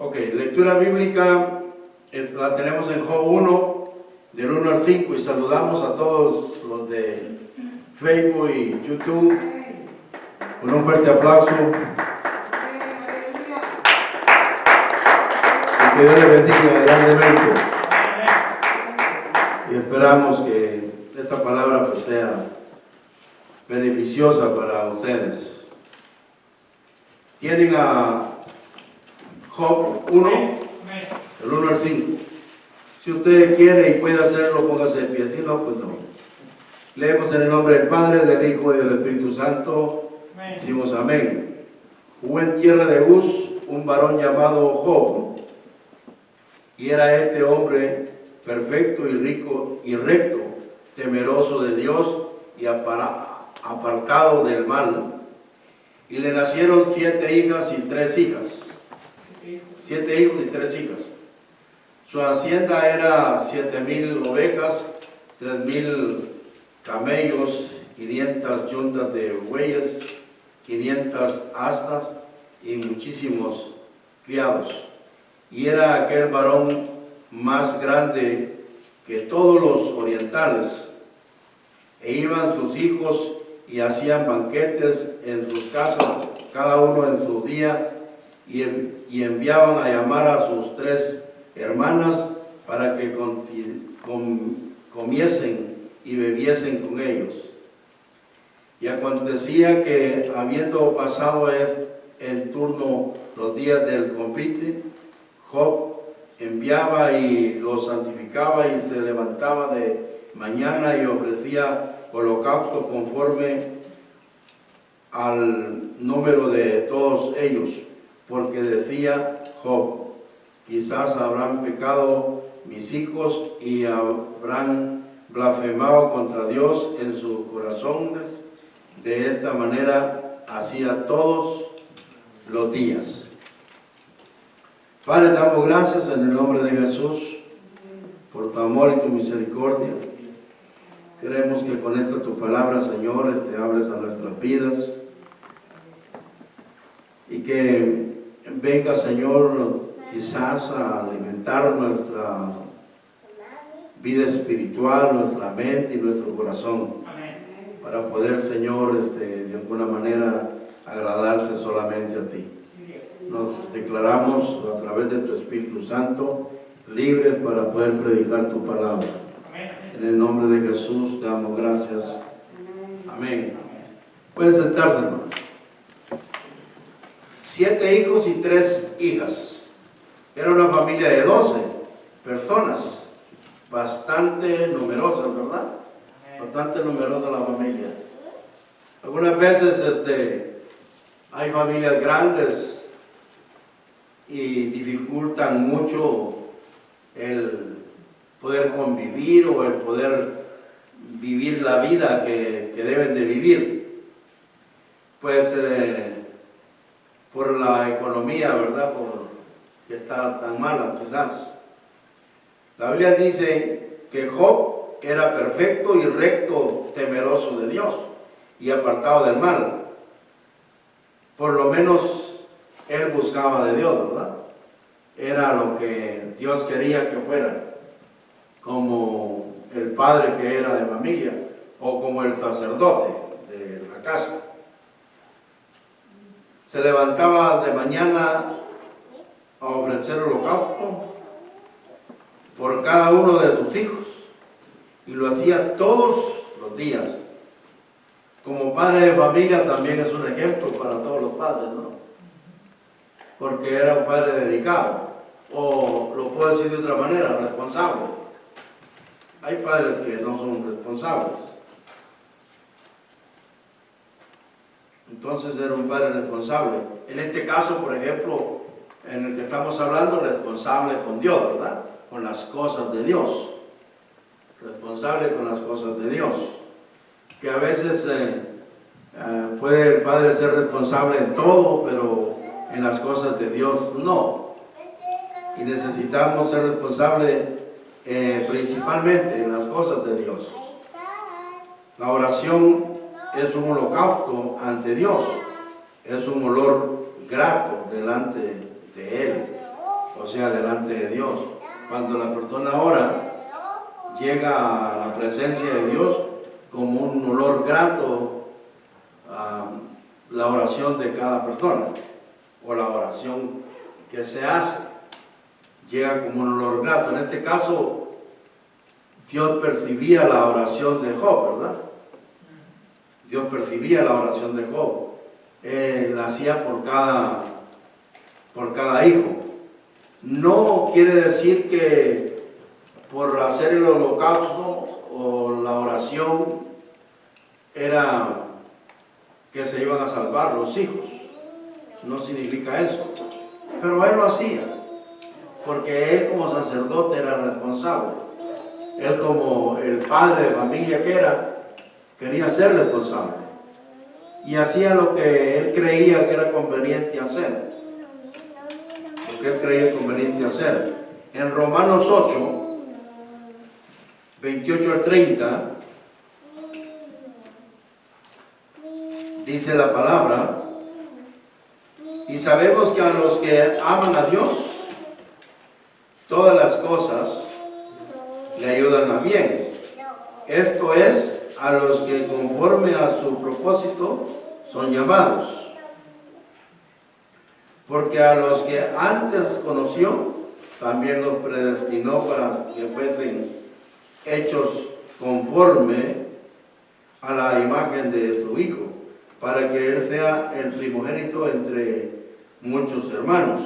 Ok, lectura bíblica la tenemos en Job 1, del 1 al 5, y saludamos a todos los de Facebook y YouTube con un fuerte aplauso. Y que Dios les bendiga grandemente. Y esperamos que esta palabra pues sea beneficiosa para ustedes. Tienen a Job 1, del 1 al 5. Si usted quiere y puede hacerlo, póngase de pie. Si no, pues no. Leemos en el nombre del Padre, del Hijo y del Espíritu Santo. Decimos amén. Hubo en tierra de Uz un varón llamado Job, y era este hombre perfecto y rico y recto, temeroso de Dios y apartado del mal. Y le nacieron 7 hijas y 3 hijas. 7 hijos y 3 hijas. Su hacienda era 7,000 ovejas, 3,000 camellos, 500 yuntas de bueyes, 500 asnas y muchísimos criados. Y era aquel varón más grande que todos los orientales. E iban sus hijos y hacían banquetes en sus casas, cada uno en su día, y enviaban a llamar a sus 3 hermanas para que comiesen y bebiesen con ellos. Y acontecía que, habiendo pasado en turno los días del convite, Job enviaba y los santificaba y se levantaba de mañana y ofrecía holocausto conforme al número de todos ellos, porque decía Job: quizás habrán pecado mis hijos y habrán blasfemado contra Dios en sus corazones. De esta manera hacía todos los días. Padre, te damos gracias en el nombre de Jesús por tu amor y tu misericordia. Queremos que con esta tu palabra, Señor, te hables a nuestras vidas y que venga, Señor, quizás a alimentar nuestra vida espiritual, nuestra mente y nuestro corazón, para poder, Señor, de alguna manera agradarte solamente a ti. Nos declaramos a través de tu Espíritu Santo libres para poder predicar tu palabra. En el nombre de Jesús te damos gracias. Amén. Pueden sentarse, hermano. 7 hijos y 3 hijas. Era una familia de 12 personas, bastante numerosa, ¿verdad? Bastante numerosa la familia. Algunas veces hay familias grandes y dificultan mucho el poder convivir o el poder vivir la vida que deben de vivir. Pues por la economía, ¿verdad? Que está tan mala, quizás. La Biblia dice que Job era perfecto y recto, temeroso de Dios y apartado del mal. Por lo menos él buscaba de Dios, ¿verdad? Era lo que Dios quería que fuera, como el padre que era de familia o como el sacerdote de la casa. Se levantaba de mañana a ofrecer holocausto por cada uno de tus hijos y lo hacía todos los días. Como padre de familia también es un ejemplo para todos los padres, ¿no? Porque era un padre dedicado, o lo puedo decir de otra manera, responsable. Hay padres que no son responsables. Entonces era un padre responsable. En este caso, por ejemplo, en el que estamos hablando, responsable con Dios, ¿verdad? Con las cosas de Dios. Responsable con las cosas de Dios. Que a veces puede el padre ser responsable en todo, pero en las cosas de Dios no. Y necesitamos ser responsables principalmente en las cosas de Dios. La oración es un holocausto ante Dios, es un olor grato delante de Él. o sea, delante de Dios. Cuando la persona ora, llega a la presencia de Dios como un olor grato a la oración de cada persona, o la oración que se hace, llega como un olor grato. En este caso, Dios percibía la oración de Job, ¿verdad? Dios percibía la oración de Job. La hacía por cada hijo. No quiere decir que por hacer el holocausto o la oración era que se iban a salvar los hijos. No significa eso. Pero él lo hacía, porque él como sacerdote era responsable. Él como el padre de familia que era, quería ser responsable. Y hacía lo que él creía que era conveniente hacer. Lo que él creía conveniente hacer. En Romanos 8, 28 al 30, dice la palabra: y sabemos que a los que aman a Dios, todas las cosas le ayudan a bien. Esto es, a los que conforme a su propósito son llamados. Porque a los que antes conoció, también los predestinó para que fuesen hechos conforme a la imagen de su Hijo, para que Él sea el primogénito entre muchos hermanos.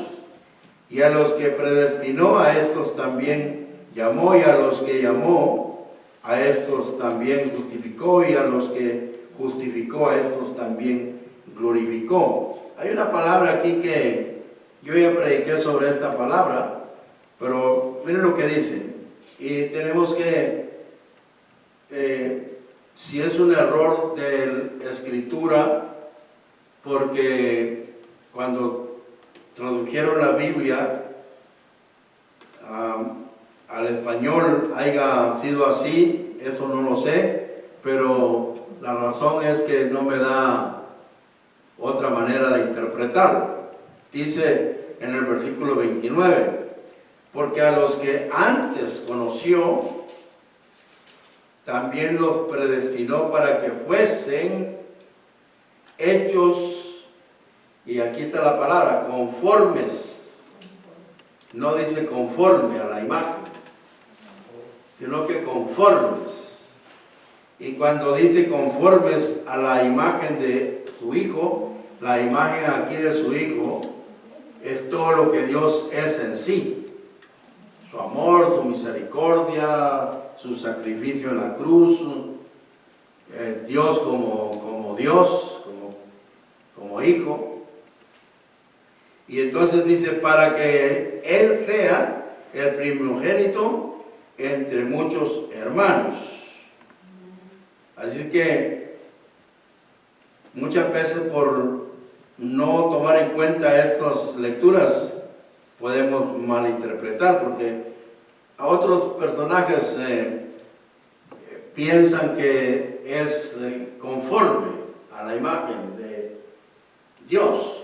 Y a los que predestinó, a estos también llamó, y a los que llamó, a estos también justificó, y a los que justificó, a estos también glorificó. Hay una palabra aquí que yo ya prediqué sobre esta palabra, pero miren lo que dice. Y tenemos que, si es un error de escritura, porque cuando tradujeron la Biblia al español haya sido así, esto no lo sé, pero la razón es que no me da otra manera de interpretarlo. Dice en el versículo 29, porque a los que antes conoció, también los predestinó para que fuesen hechos, y aquí está la palabra, conformes. No dice conforme a la imagen, sino que conformes. Y cuando dice conformes a la imagen de su Hijo, la imagen aquí de su Hijo es todo lo que Dios es en sí. Su amor, su misericordia, su sacrificio en la cruz, Dios como Dios, como Hijo. Y entonces dice, para que Él sea el primogénito entre muchos hermanos. Así que muchas veces por no tomar en cuenta estas lecturas podemos malinterpretar, porque a otros personajes piensan que es conforme a la imagen de Dios.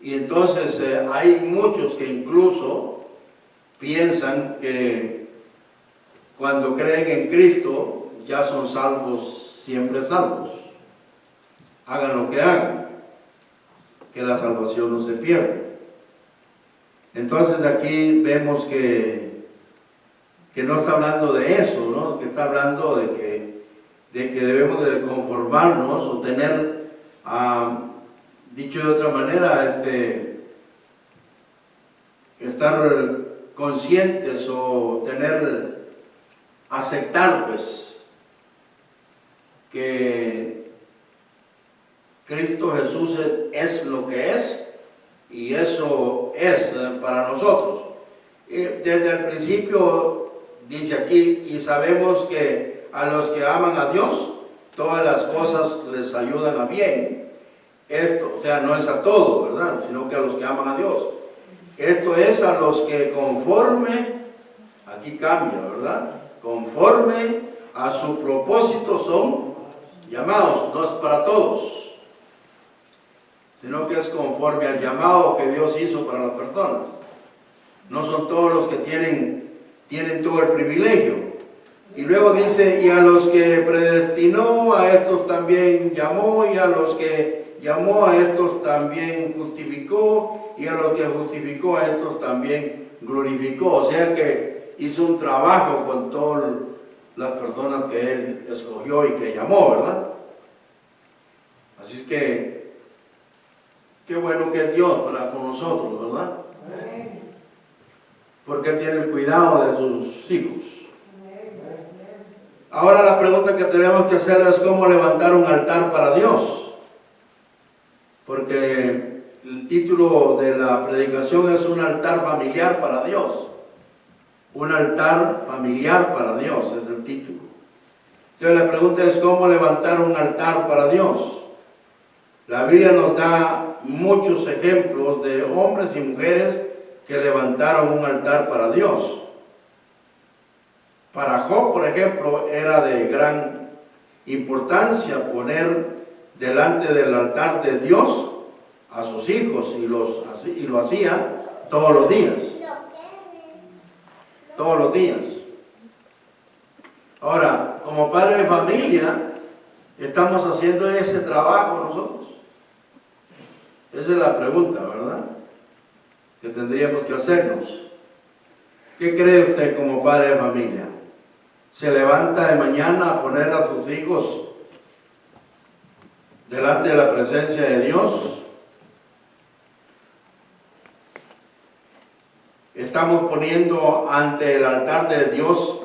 Y entonces hay muchos que incluso piensan que cuando creen en Cristo ya son salvos, siempre salvos. Hagan lo que hagan, que la salvación no se pierde. Entonces aquí vemos que no está hablando de eso, ¿no? Que está hablando de que debemos de conformarnos o tener, dicho de otra manera, estar conscientes o aceptar pues que Cristo Jesús es lo que es, y eso es para nosotros. Desde el principio dice aquí, y sabemos que a los que aman a Dios, todas las cosas les ayudan a bien. Esto, o sea, no es a todos, ¿verdad? Sino que a los que aman a Dios. Esto es a los que conforme, aquí cambia, ¿verdad? Conforme a su propósito son llamados. No es para todos, sino que es conforme al llamado que Dios hizo para las personas. No son todos los que tienen todo el privilegio. Y luego dice, y a los que predestinó, a estos también llamó, y a los que llamó, a estos también justificó, y a los que justificó, a estos también glorificó. O sea que hizo un trabajo con todas las personas que él escogió y que llamó, ¿verdad? Así es que, qué bueno que es Dios para con nosotros, ¿verdad? Porque Él tiene el cuidado de sus hijos. Ahora la pregunta que tenemos que hacer es cómo levantar un altar para Dios. Porque el título de la predicación es un altar familiar para Dios. Un altar familiar para Dios es el título. Entonces la pregunta es cómo levantar un altar para Dios. La Biblia nos da muchos ejemplos de hombres y mujeres que levantaron un altar para Dios. Para Job, por ejemplo, era de gran importancia poner delante del altar de Dios a sus hijos y lo hacía todos los días. Todos los días. Ahora, como padre de familia, ¿estamos haciendo ese trabajo nosotros? Esa es la pregunta, ¿verdad? Que tendríamos que hacernos. ¿Qué cree usted como padre de familia? ¿Se levanta de mañana a poner a sus hijos delante de la presencia de Dios? ¿Estamos poniendo ante el altar de Dios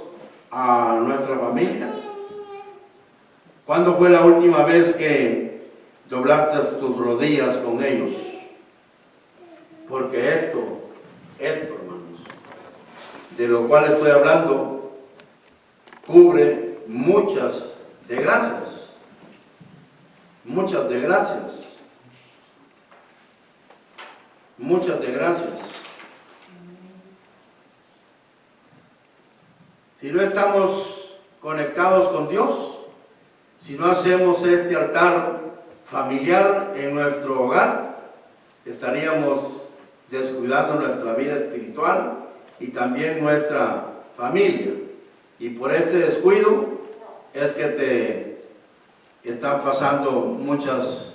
a nuestra familia? ¿Cuándo fue la última vez que doblaste tus rodillas con ellos? Porque esto, hermanos, de lo cual estoy hablando, cubre muchas desgracias. Muchas desgracias. Muchas desgracias. Si no estamos conectados con Dios, si no hacemos este altar familiar en nuestro hogar, estaríamos descuidando nuestra vida espiritual y también nuestra familia. Y por este descuido es que te están pasando muchas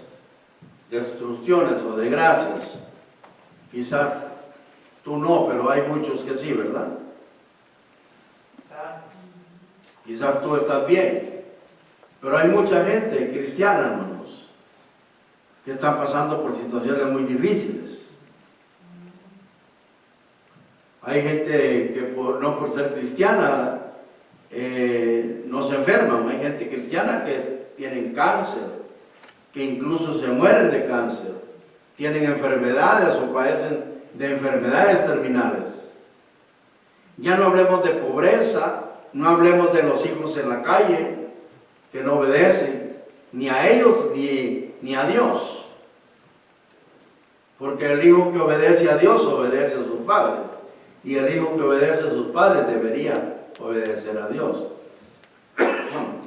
destrucciones o desgracias. Quizás tú no, pero hay muchos que sí, ¿verdad? Quizás tú estás bien, pero hay mucha gente cristiana, hermanos, que están pasando por situaciones muy difíciles. Hay gente que no por ser cristiana no se enferman. Hay gente cristiana que tienen cáncer, que incluso se mueren de cáncer, tienen enfermedades o padecen de enfermedades terminales. Ya no hablemos de pobreza, no hablemos de los hijos en la calle que no obedecen ni a ellos ni a Dios. Porque el hijo que obedece a Dios obedece a sus padres. Y el hijo que obedece a sus padres debería obedecer a Dios.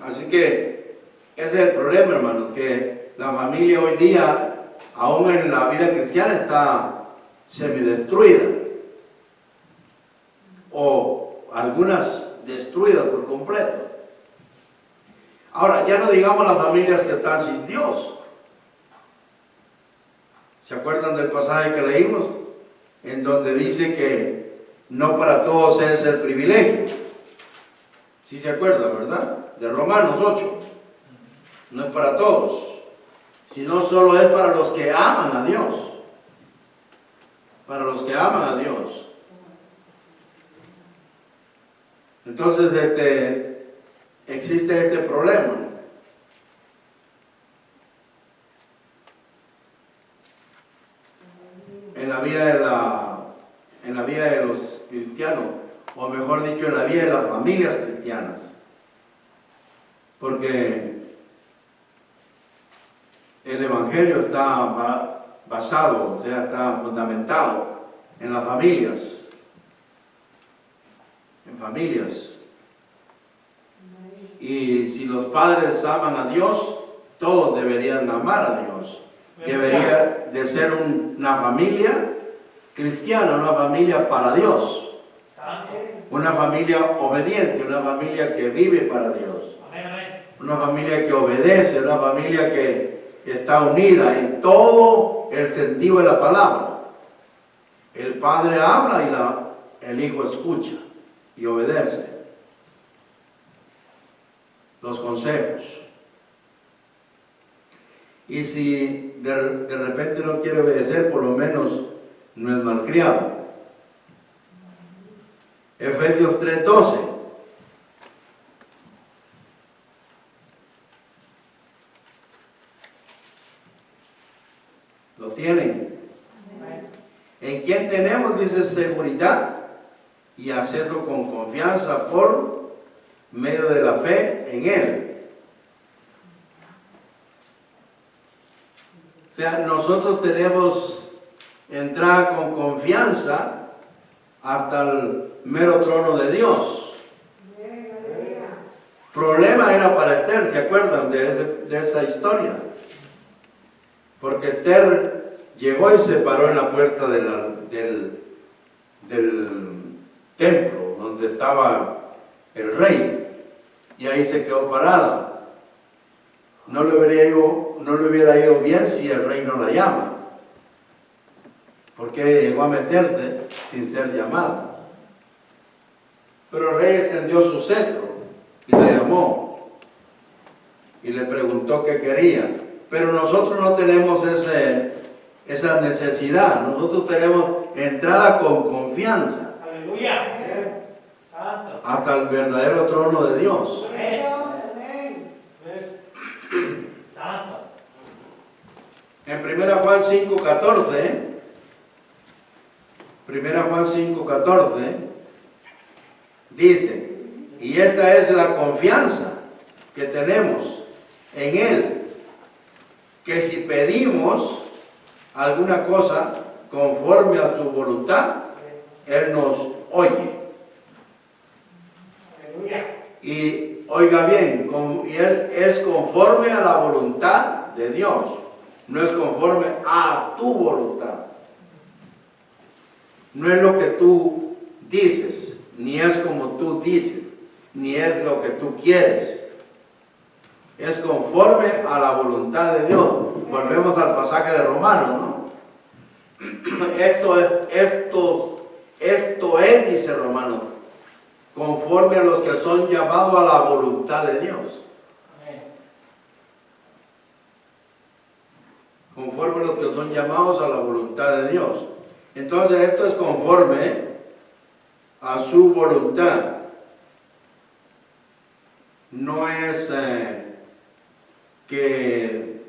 Así que ese es el problema, hermanos, que la familia hoy día, aún en la vida cristiana, está semidestruida. O algunas destruidas por completo. Ahora, ya no digamos las familias que están sin Dios. ¿Se acuerdan del pasaje que leímos? En donde dice que no para todos es el privilegio. ¿Sí se acuerdan, verdad? De Romanos 8. No es para todos, sino solo es para los que aman a Dios. Para los que aman a Dios. Entonces, existe este problema. En la vida de los cristianos, o mejor dicho, en la vida de las familias cristianas. Porque el Evangelio está basado, o sea, está fundamentado en las familias. En familias. Y si los padres aman a Dios, todos deberían amar a Dios. Debería de ser una familia cristiana, una familia para Dios. Una familia obediente, una familia que vive para Dios. Una familia que obedece, una familia que está unida en todo el sentido de la palabra. El padre habla y el hijo escucha y obedece los consejos. Y si de repente no quiere obedecer, por lo menos no es malcriado. Efesios 3:12. ¿Lo tienen? En quien tenemos, dice, seguridad y acceso con confianza por medio de la fe en Él. O sea, nosotros tenemos entrada con confianza hasta el mero trono de Dios. Problema era para Esther, ¿se acuerdan de esa historia? Porque Esther llegó y se paró en la puerta del templo donde estaba el rey, y ahí se quedó parada. No le hubiera ido bien si el rey no la llama, porque llegó a meterse sin ser llamada. Pero el rey extendió su cetro y le llamó y le preguntó qué quería. Pero nosotros no tenemos esa necesidad. Nosotros tenemos entrada con confianza. Aleluya. Hasta el verdadero trono de Dios. En 1 Juan 5:14, 1 Juan 5:14 dice, y esta es la confianza que tenemos en Él, que si pedimos alguna cosa conforme a su voluntad, Él nos oye. Y oiga bien, y Él es conforme a la voluntad de Dios, no es conforme a tu voluntad. No es lo que tú dices, ni es como tú dices, ni es lo que tú quieres. Es conforme a la voluntad de Dios. Volvemos al pasaje de Romanos, ¿no? Esto es, dice Romanos, conforme a los que son llamados a la voluntad de Dios. Conforme a los que son llamados a la voluntad de Dios. Entonces esto es conforme a su voluntad. No es que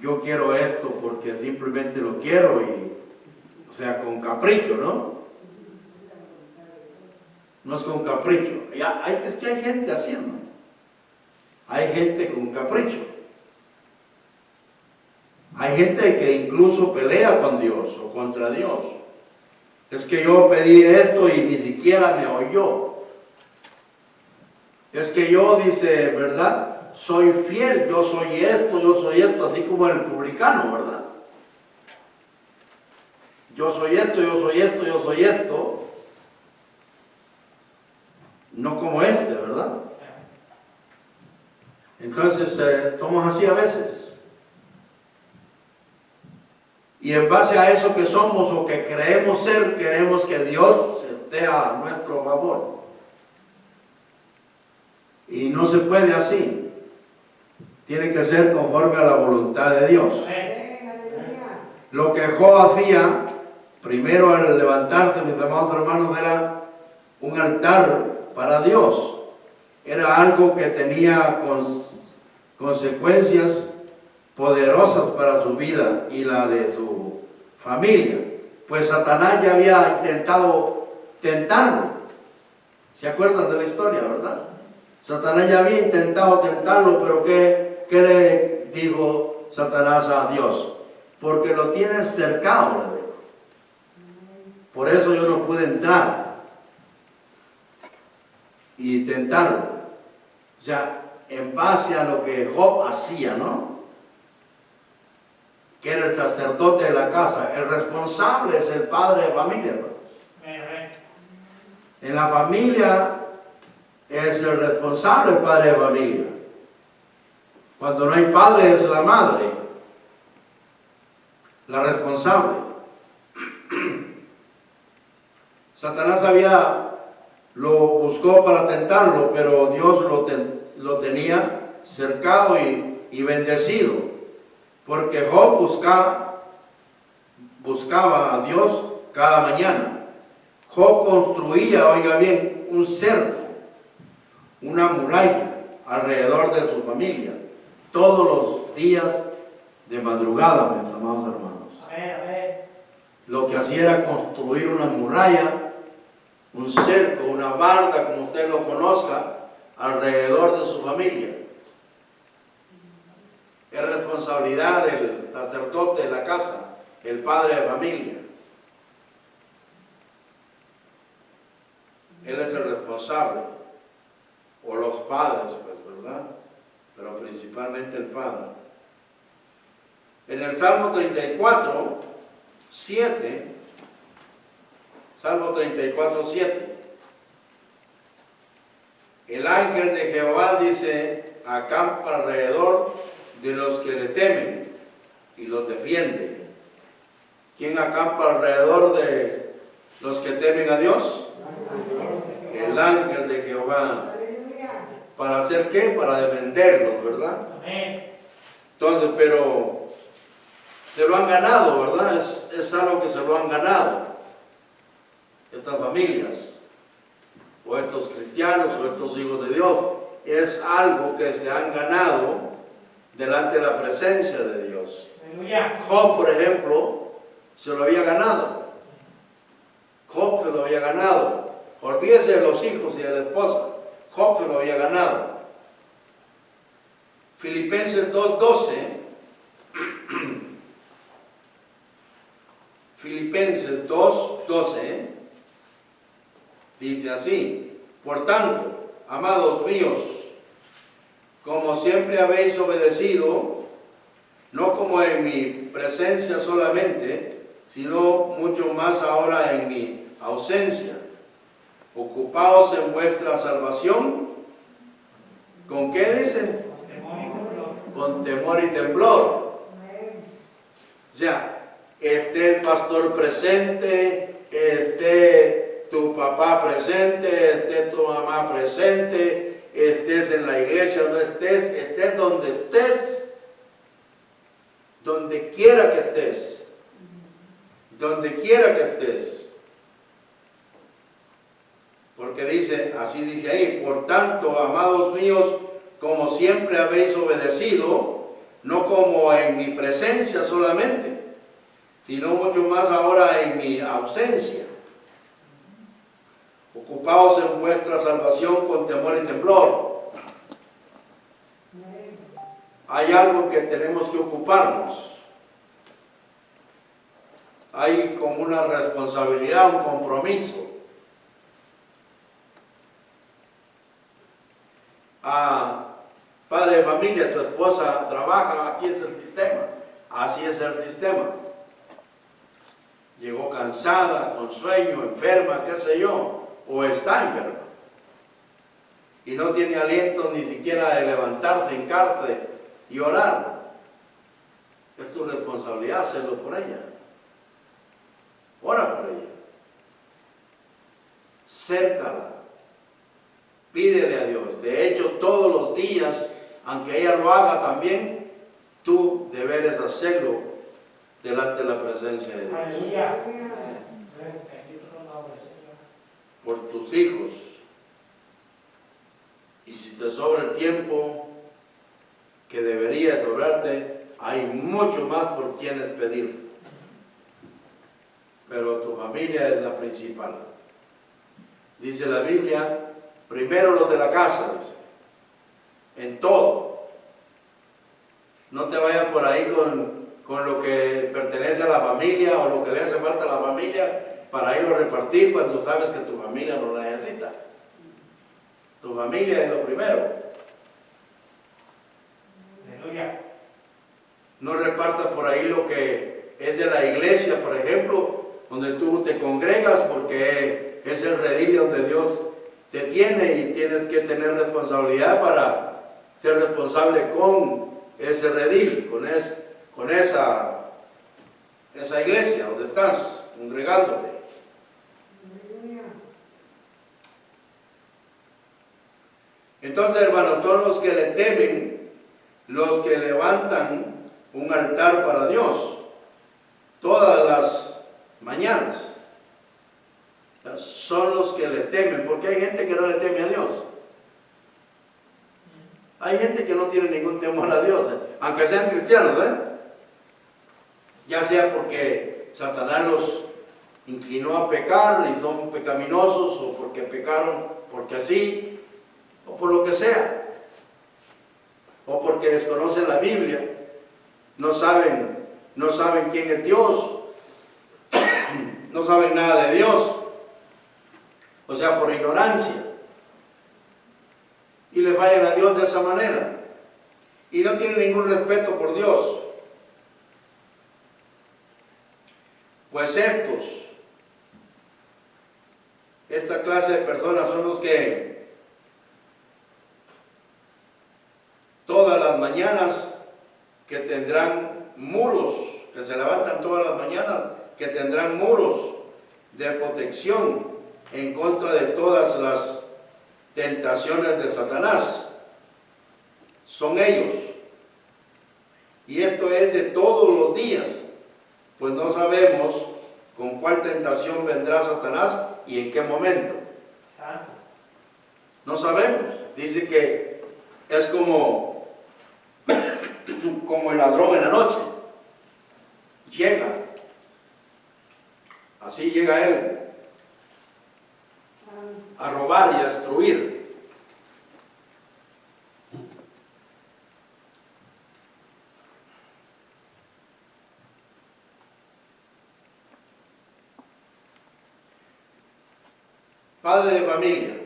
yo quiero esto porque simplemente lo quiero y, o sea, con capricho, ¿no? No es con capricho. Es que hay gente haciendo. Hay gente con capricho. Hay gente que incluso pelea con Dios o contra Dios. Es que yo pedí esto y ni siquiera me oyó. Es que yo, dice, ¿verdad? Soy fiel, yo soy esto, así como el publicano, ¿verdad? Yo soy esto, yo soy esto, yo soy esto. No como este, ¿verdad? Entonces, somos así a veces. Y en base a eso que somos o que creemos ser, queremos que Dios esté a nuestro favor. Y no se puede así. Tiene que ser conforme a la voluntad de Dios. Lo que Job hacía, primero al levantarse, mis amados hermanos, era un altar para Dios. Era algo que tenía consecuencias poderosas para su vida y la de su familia. Pues Satanás ya había intentado tentarlo. ¿Se acuerdan de la historia, verdad? Satanás ya había intentado tentarlo, pero ¿qué le dijo Satanás a Dios? Porque lo tienes cercado, le dijo. Por eso yo no pude entrar y tentarlo. O sea, en base a lo que Job hacía, ¿no? que era el sacerdote de la casa. El responsable es el padre de familia, hermanos. En la familia es el responsable el padre de familia. Cuando no hay padre es la madre la responsable. Satanás lo buscó para tentarlo, pero Dios lo tenía cercado y bendecido, porque Job buscaba a Dios cada mañana. Job construía, oiga bien, un cerco, una muralla alrededor de su familia, todos los días de madrugada, mis amados hermanos. Lo que hacía era construir una muralla, un cerco, una barda, como usted lo conozca, alrededor de su familia. Es responsabilidad del sacerdote de la casa, el padre de familia. Él es el responsable, o los padres, pues, ¿verdad? Pero principalmente el padre. En el Salmo 34, 7, Salmo 34, 7, el ángel de Jehová dice, acampa alrededor de los que le temen y los defiende. ¿Quién acampa alrededor de los que temen a Dios? El ángel de Jehová. ¿Para hacer qué? Para defenderlos, ¿verdad? Entonces, pero se lo han ganado, ¿verdad? Es algo que se lo han ganado estas familias, o estos cristianos, o estos hijos de Dios. Es algo que se han ganado delante de la presencia de Dios. Job, por ejemplo, se lo había ganado. Job se lo había ganado. Olvídese de los hijos y de la esposa. Job se lo había ganado. Filipenses 2:12. Filipenses 2:12 dice así: por tanto, amados míos, como siempre habéis obedecido, no como en mi presencia solamente, sino mucho más ahora en mi ausencia, ocupaos en vuestra salvación. ¿Con qué dice? Con temor y temblor. O sea, esté el pastor presente, esté tu papá presente, esté tu mamá presente, estés en la iglesia o no estés, estés donde estés, donde quiera que estés, donde quiera que estés. Porque dice, así dice ahí, por tanto, amados míos, como siempre habéis obedecido, no como en mi presencia solamente, sino mucho más ahora en mi ausencia. Ocupaos en vuestra salvación con temor y temblor. Hay algo que tenemos que ocuparnos. Hay como una responsabilidad, un compromiso. Padre de familia, tu esposa trabaja, aquí es el sistema. Así es el sistema. Llegó cansada, con sueño, enferma, qué sé yo, o está enferma. Y no tiene aliento ni siquiera de levantarse, hincarse y orar. Es tu responsabilidad hacerlo por ella. Ora por ella. Cércala. Pídele a Dios. De hecho, todos los días, aunque ella lo haga también, tú deberes hacerlo delante de la presencia de Dios. Aleluya. Por tus hijos. Y si te sobra el tiempo que debería sobrarte, hay mucho más por quienes pedir. Pero tu familia es la principal. Dice la Biblia, primero los de la casa, dice, en todo. No te vayas por ahí con lo que pertenece a la familia o lo que le hace falta a la familia para irlo a repartir cuando sabes que tu familia lo necesita. Tu familia es lo primero. Aleluya. No repartas por ahí lo que es de la iglesia, por ejemplo, donde tú te congregas, porque es el redil donde Dios te tiene y tienes que tener responsabilidad para ser responsable con ese redil, con esa iglesia donde estás congregándote. Entonces, hermanos, todos los que le temen, los que levantan un altar para Dios todas las mañanas, son los que le temen, porque hay gente que no le teme a Dios. Hay gente que no tiene ningún temor a Dios, aunque sean cristianos, ya sea porque Satanás los inclinó a pecar y son pecaminosos, o porque pecaron porque así, o por lo que sea, o porque desconocen la Biblia, no saben quién es Dios, no saben nada de Dios, o sea, por ignorancia, y le fallan a Dios de esa manera, y no tienen ningún respeto por Dios. Pues esta clase de personas son los que todas las mañanas que tendrán muros, que se levantan todas las mañanas, que tendrán muros de protección en contra de todas las tentaciones de Satanás. Son ellos. Y esto es de todos los días, pues no sabemos con cuál tentación vendrá Satanás y en qué momento. No sabemos. Dice que es como el ladrón en la noche. Llega. Así llega él a robar y a destruir. Padre de familia,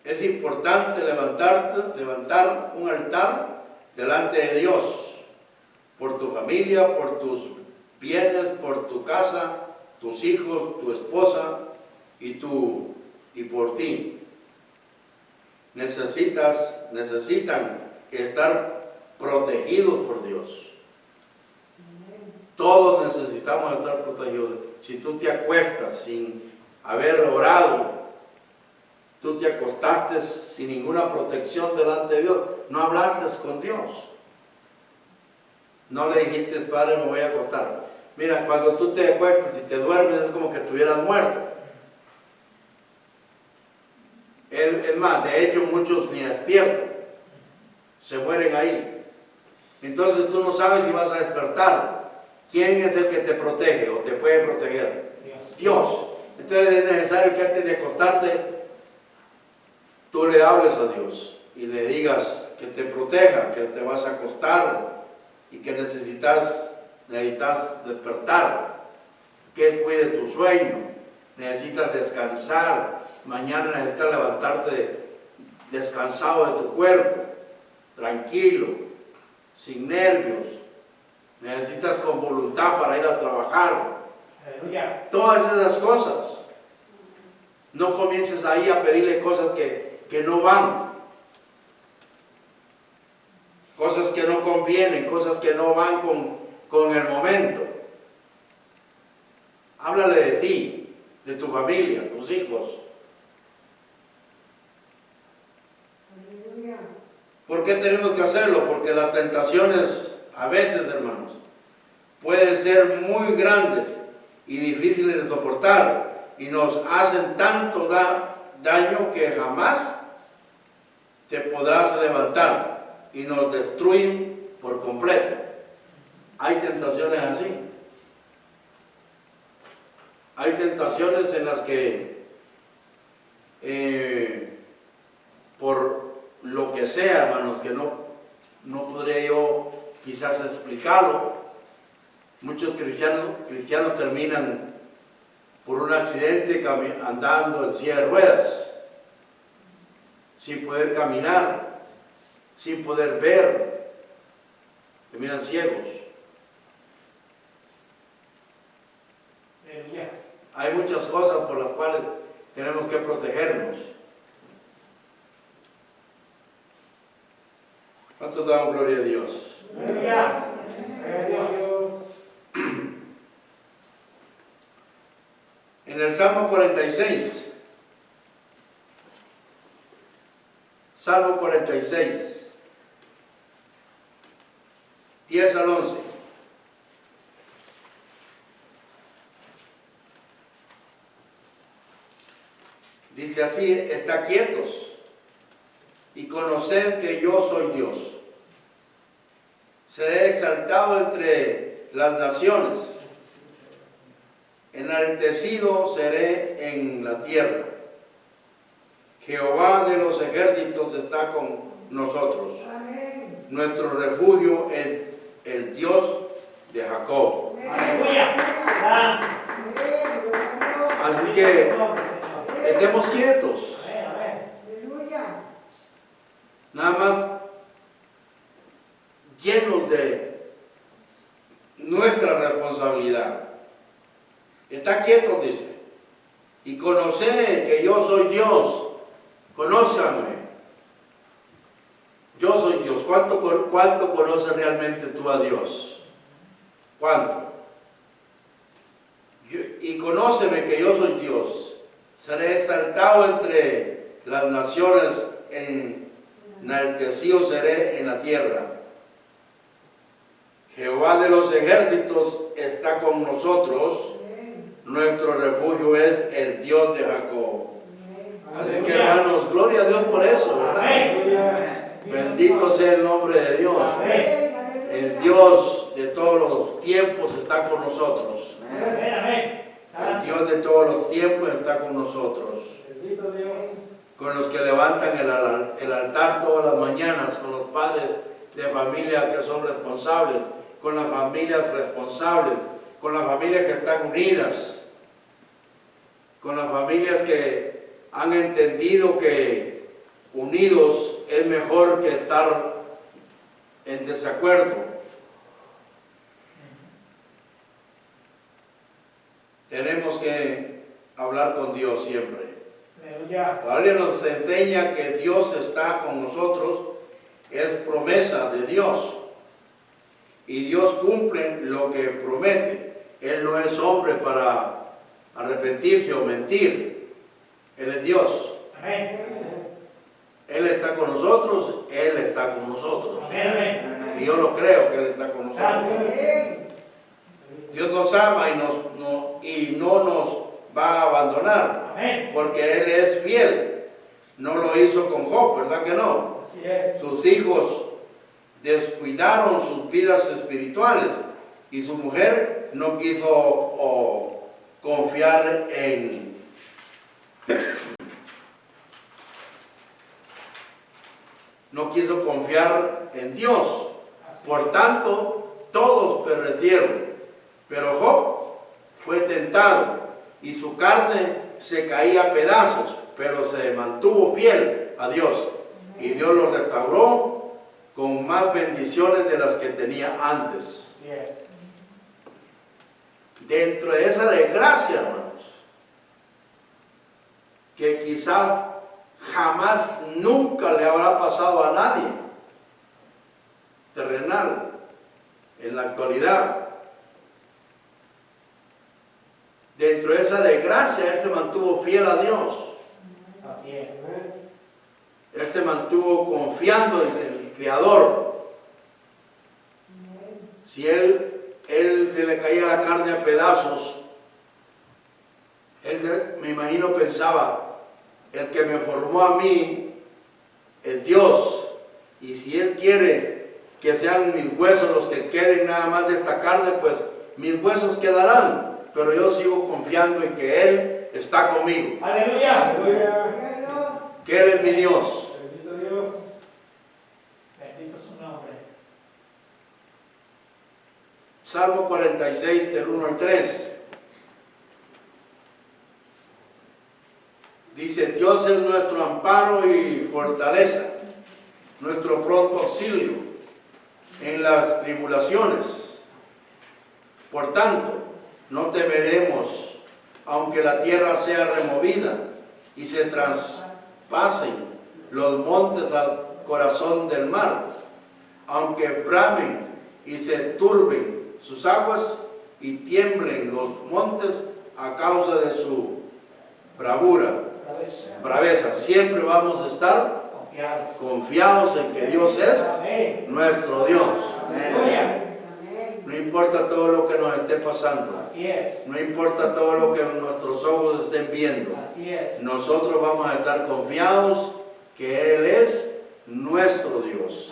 es importante levantar un altar delante de Dios, por tu familia, por tus bienes, por tu casa, tus hijos, tu esposa y por ti. Necesitan estar protegidos por Dios. Todos necesitamos estar protegidos. Si tú te acuestas sin haber orado, tú te acostaste sin ninguna protección delante de Dios, no hablaste con Dios. No le dijiste, Padre, me voy a acostar. Mira, cuando tú te acuestas y te duermes es como que estuvieras muerto. Es más, de hecho muchos ni despiertan, se mueren ahí. Entonces tú no sabes si vas a despertar. ¿Quién es el que te protege o te puede proteger? Dios. Entonces es necesario que antes de acostarte tú le hables a Dios y le digas que te proteja, que te vas a acostar y que necesitas despertar, que Él cuide tu sueño, necesitas descansar, mañana necesitas levantarte descansado de tu cuerpo, tranquilo, sin nervios, necesitas con voluntad para ir a trabajar. Aleluya. Todas esas cosas. No comiences ahí a pedirle cosas que no van, cosas que no convienen, cosas que no van con el momento. Háblale de ti, de tu familia, tus hijos. ¿Por qué tenemos que hacerlo? Porque las tentaciones a veces, hermanos, pueden ser muy grandes y difíciles de soportar y nos hacen tanto daño que jamás te podrás levantar y nos destruyen por completo. Hay tentaciones así. Hay tentaciones en las que por lo que sea, hermanos, que no podría yo quizás explicarlo, muchos cristianos terminan por un accidente andando en silla de ruedas, sin poder caminar, sin poder ver, terminan ciegos. protegernos. ¿Cuántos damos gloria a Dios? Aleluya. En el Salmo 46, Salmo 46, 10 al 11. Dice así: está quietos y conoced que yo soy Dios. Seré exaltado entre las naciones, enaltecido seré en la tierra. Jehová de los ejércitos está con nosotros. Amén. Nuestro refugio es el Dios de Jacob. Aleluya. Así que estemos quietos. Nada más llenos de nuestra responsabilidad. Está quieto, dice, y conoced que yo soy Dios. Conózcanme. Yo soy Dios. ¿Cuánto conoces realmente tú a Dios? ¿Cuánto? Y conóceme que yo soy Dios. Seré exaltado entre las naciones, enaltecido seré en la tierra. Jehová de los ejércitos está con nosotros. Nuestro refugio es el Dios de Jacob. Así que, hermanos, gloria a Dios por eso, ¿verdad? Bendito sea el nombre de Dios. El Dios de todos los tiempos está con nosotros. El Dios de todos los tiempos está con nosotros. Con los que levantan el altar todas las mañanas, con los padres de familia que son responsables, con las familias responsables, con las familias que están unidas, con las familias que han entendido que unidos es mejor que estar en desacuerdo. Tenemos que hablar con Dios siempre. La Biblia nos enseña que Dios está con nosotros, es promesa de Dios. Y Dios cumple lo que promete. Él no es hombre para arrepentirse o mentir. Él es Dios. Amén. Él está con nosotros, Él está con nosotros. Amén. Y yo lo creo que Él está con nosotros. Amén. Dios nos ama y no nos va a abandonar. Amén. Porque Él es fiel. No lo hizo con Job, ¿verdad que no? Así es. Sus hijos descuidaron sus vidas espirituales y su mujer no quiso confiar en Dios. Por tanto, todos perecieron. Pero Job fue tentado y su carne se caía a pedazos, pero se mantuvo fiel a Dios. Y Dios lo restauró con más bendiciones de las que tenía antes. Dentro de esa desgracia, hermanos, que quizás jamás, nunca le habrá pasado a nadie terrenal en la actualidad. Dentro de esa desgracia, él se mantuvo fiel a Dios. Así es. Él se mantuvo confiando en el Creador. Si él se le caía la carne a pedazos, él, me imagino, pensaba: el que me formó a mí es Dios, y si Él quiere que sean mis huesos los que queden nada más de esta carne, pues mis huesos quedarán, pero yo sigo confiando en que Él está conmigo. ¡Aleluya! ¡Aleluya! Que Él es mi Dios. Bendito Dios. Bendito su nombre. Salmo 46, del 1 al 3. Dice: Dios es nuestro amparo y fortaleza, nuestro pronto auxilio en las tribulaciones. Por tanto, no temeremos, aunque la tierra sea removida y se traspasen los montes al corazón del mar, aunque bramen y se turben sus aguas y tiemblen los montes a causa de su braveza. Siempre vamos a estar confiados en que Dios es nuestro Dios. No importa todo lo que nos esté pasando, no importa todo lo que nuestros ojos estén viendo, nosotros vamos a estar confiados que Él es nuestro Dios.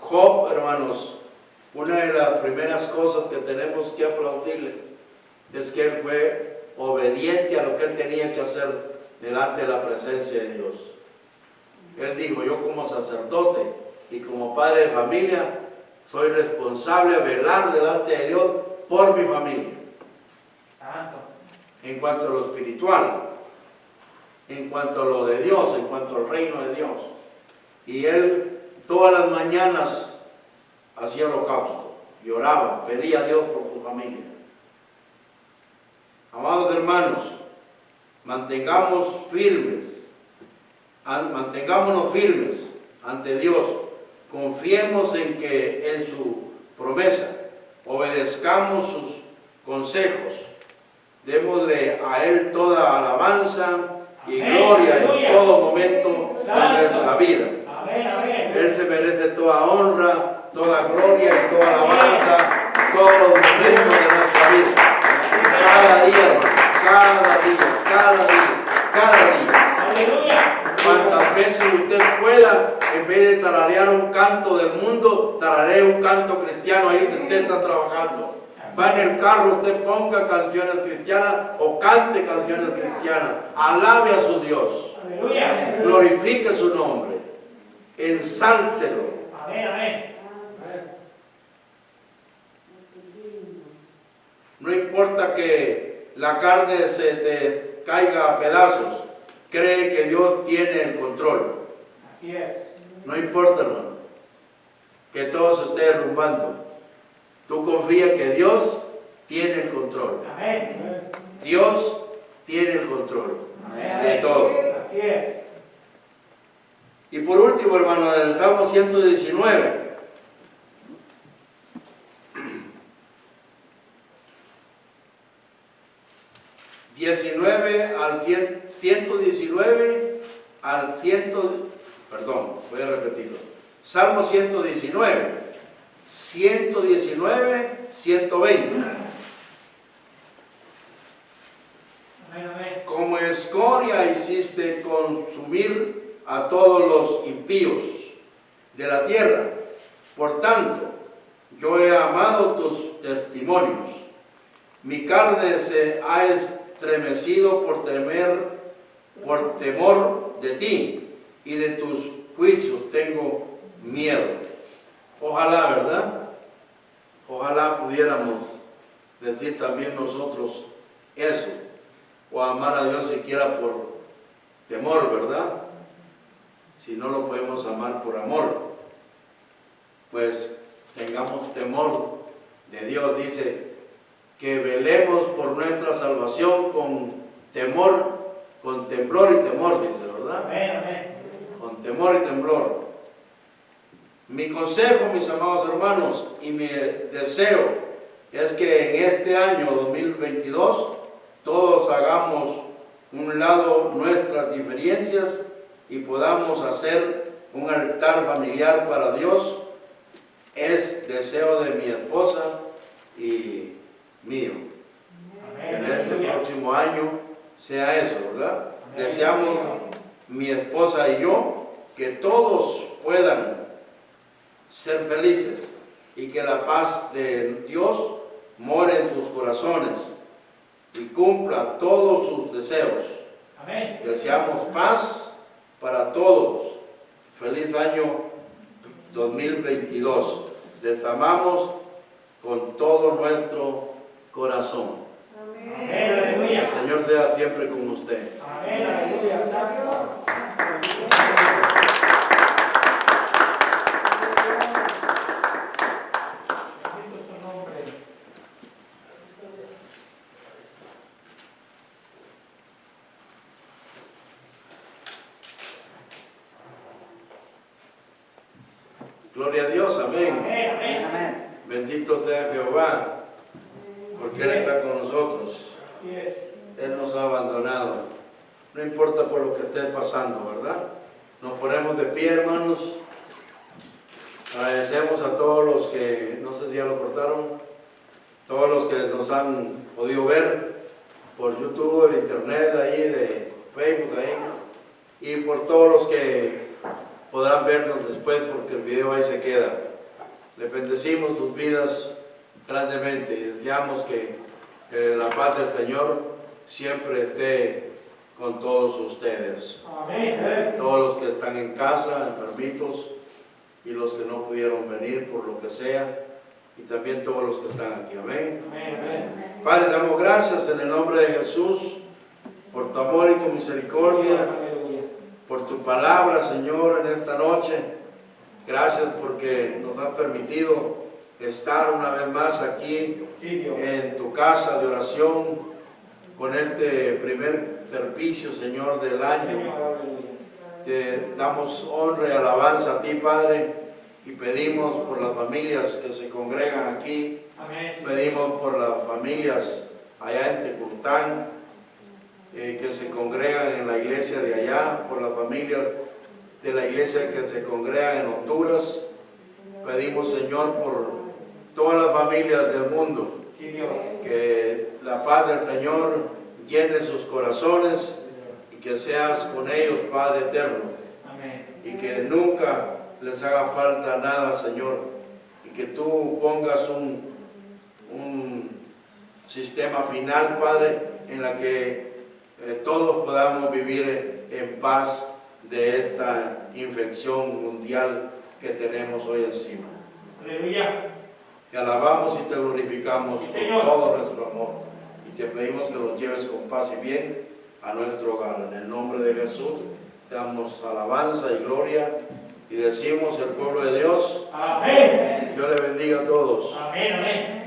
Job, hermanos, una de las primeras cosas que tenemos que aplaudirle es que él fue obediente a lo que él tenía que hacer delante de la presencia de Dios. Él dijo: yo como sacerdote y como padre de familia soy responsable de velar delante de Dios por mi familia. En cuanto a lo espiritual, en cuanto a lo de Dios, en cuanto al reino de Dios. Y él todas las mañanas hacía holocausto y oraba, pedía a Dios por su familia. Amados hermanos, mantengámonos firmes ante Dios, confiemos en su promesa, obedezcamos sus consejos, démosle a Él toda alabanza y gloria en todo momento de nuestra vida. Él se merece toda honra, toda gloria y toda alabanza, todos los momentos de nuestra vida. Cada día, hermano, cada día. Cuantas veces usted pueda, en vez de tararear un canto del mundo, tararee un canto cristiano ahí que usted está trabajando. Va en el carro, usted ponga canciones cristianas o cante canciones cristianas. Alabe a su Dios. Glorifique su nombre. Ensálcelo. No importa que la carne se te caiga a pedazos, cree que Dios tiene el control. Así es. No importa, hermano, que todo se esté derrumbando. Tú confía que Dios tiene el control. Amén. Dios tiene el control de todo. Así es. Y por último, hermano, en el Salmo 119. Voy a repetirlo. Salmo 119, 120. Como escoria hiciste consumir a todos los impíos de la tierra. Por tanto, yo he amado tus testimonios. Mi carne se ha estremecido por temor de ti, y de tus juicios tengo miedo. Ojalá, ¿verdad? Ojalá pudiéramos decir también nosotros eso, o amar a Dios siquiera por temor, ¿verdad? Si no lo podemos amar por amor, pues tengamos temor de Dios. Dice que velemos por nuestra salvación con temor, con temblor y temor, dice, ¿verdad? Amén. Con temor y temblor. Mi consejo, mis amados hermanos, y mi deseo es que en este año 2022 todos hagamos un lado nuestras diferencias y podamos hacer un altar familiar para Dios. Es deseo de mi esposa y mío. Que en este próximo año sea eso, ¿verdad? Deseamos, mi esposa y yo, que todos puedan ser felices y que la paz de Dios more en sus corazones y cumpla todos sus deseos. Amén. Deseamos paz para todos. Feliz año 2022. Les amamos con todo nuestro corazón. Amén. Aleluya. El Señor sea siempre con usted. Amén. Aleluya. Santo. Gloria a Dios, amén. Amén. Amén. Bendito sea Jehová, porque Él está con nosotros. Así es. Él nos ha abandonado. No importa por lo que esté pasando, ¿verdad? Nos ponemos de pie, hermanos. Agradecemos a todos los que, no sé si ya lo cortaron, todos los que nos han podido ver por YouTube, el internet ahí, de Facebook ahí, y por todos los que podrán vernos después porque el video ahí se queda. Le bendecimos sus vidas grandemente y deseamos que la paz del Señor siempre esté con todos ustedes. Amén. Todos los que están en casa, enfermitos, y los que no pudieron venir por lo que sea, y también todos los que están aquí. Amén. Amén. Padre, damos gracias en el nombre de Jesús por tu amor y tu misericordia, Aleluya. por tu palabra, Señor, en esta noche. Gracias porque nos has permitido estar una vez más aquí Sí, Dios. en tu casa de oración con este primer servicio, Señor, del año. Señor, aleluya. Te damos honra y alabanza a ti, Padre, y pedimos por las familias que se congregan aquí, Amén. pedimos por las familias allá en Tecurtán, que se congregan en la iglesia de allá, por las familias de la iglesia que se congregan en Honduras. Pedimos, Señor, por todas las familias del mundo, Sí, Dios. que la paz del Señor llene sus corazones y que seas con ellos, Padre eterno, Amén. y que nunca les haga falta nada, Señor, y que tú pongas un sistema final, Padre, en la que todos podamos vivir en paz de esta infección mundial que tenemos hoy encima. Aleluya. Te alabamos y te glorificamos Sí, con Señor. todo nuestro amor y te pedimos que los lleves con paz y bien a nuestro hogar. En el nombre de Jesús te damos alabanza y gloria y decimos el pueblo de Dios, Amén. Dios le bendiga a todos. Amén. Amén.